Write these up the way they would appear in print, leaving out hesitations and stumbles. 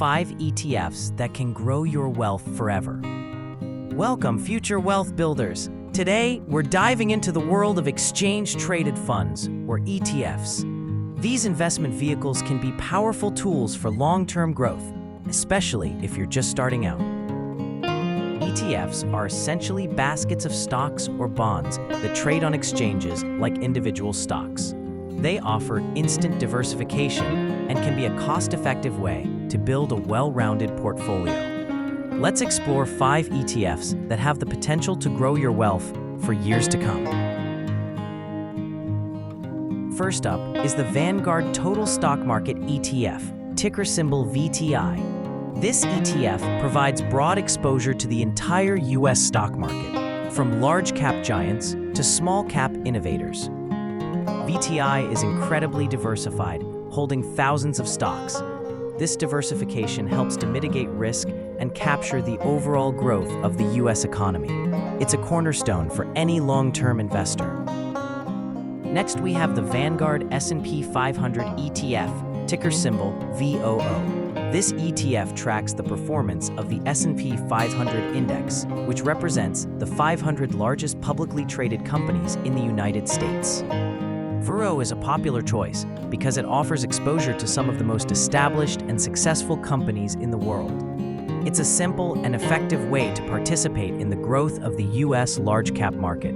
5 ETFs that can grow your wealth forever. Welcome, future wealth builders. Today, we're diving into the world of exchange-traded funds, or ETFs. These investment vehicles can be powerful tools for long-term growth, especially if you're just starting out. ETFs are essentially baskets of stocks or bonds that trade on exchanges like individual stocks. They offer instant diversification and can be a cost-effective way to build a well-rounded portfolio. Let's explore 5 ETFs that have the potential to grow your wealth for years to come. First up is the Vanguard Total Stock Market ETF, ticker symbol VTI. This ETF provides broad exposure to the entire U.S. stock market, from large-cap giants to small-cap innovators. VTI is incredibly diversified, holding thousands of stocks. This diversification helps to mitigate risk and capture the overall growth of the U.S. economy. It's a cornerstone for any long-term investor. Next, we have the Vanguard S&P 500 ETF, ticker symbol VOO. This ETF tracks the performance of the S&P 500 index, which represents the 500 largest publicly traded companies in the United States. VOO is a popular choice because it offers exposure to some of the most established and successful companies in the world. It's a simple and effective way to participate in the growth of the U.S. large-cap market.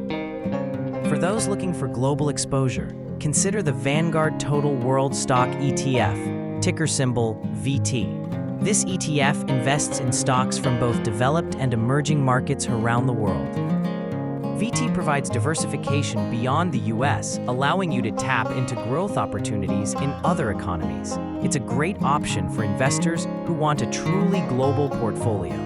For those looking for global exposure, consider the Vanguard Total World Stock ETF, ticker symbol VT. This ETF invests in stocks from both developed and emerging markets around the world. VT provides diversification beyond the U.S., allowing you to tap into growth opportunities in other economies. It's a great option for investors who want a truly global portfolio.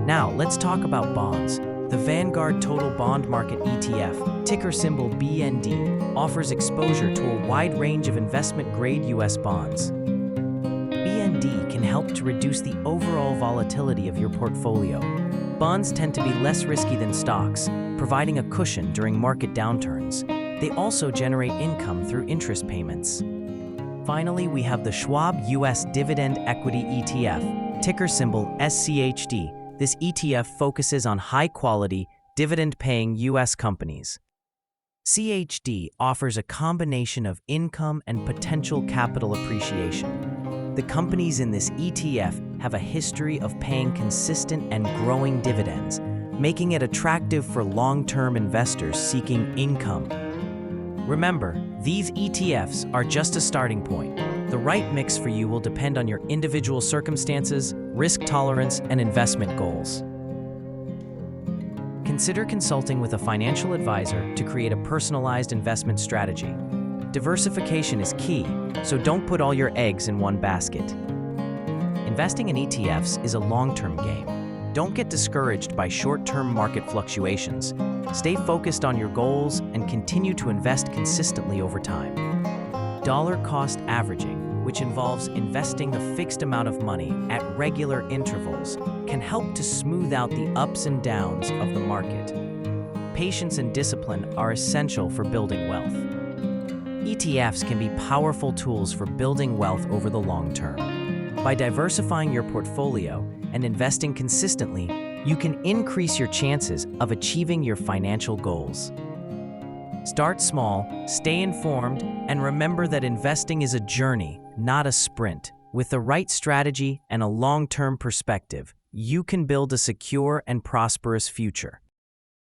Now, let's talk about bonds. The Vanguard Total Bond Market ETF, ticker symbol BND, offers exposure to a wide range of investment-grade U.S. bonds. BND can help to reduce the overall volatility of your portfolio. Bonds tend to be less risky than stocks, providing a cushion during market downturns. They also generate income through interest payments. Finally, we have the Schwab U.S. Dividend Equity ETF, ticker symbol SCHD. This ETF focuses on high-quality, dividend-paying U.S. companies. CHD offers a combination of income and potential capital appreciation. The companies in this ETF have a history of paying consistent and growing dividends, making it attractive for long-term investors seeking income. Remember, these ETFs are just a starting point. The right mix for you will depend on your individual circumstances, risk tolerance, and investment goals. Consider consulting with a financial advisor to create a personalized investment strategy. Diversification is key, so don't put all your eggs in one basket. Investing in ETFs is a long-term game. Don't get discouraged by short-term market fluctuations. Stay focused on your goals and continue to invest consistently over time. Dollar-cost averaging, which involves investing a fixed amount of money at regular intervals, can help to smooth out the ups and downs of the market. Patience and discipline are essential for building wealth. ETFs can be powerful tools for building wealth over the long term. By diversifying your portfolio and investing consistently, you can increase your chances of achieving your financial goals. Start small, stay informed, and remember that investing is a journey, not a sprint. With the right strategy and a long-term perspective, you can build a secure and prosperous future.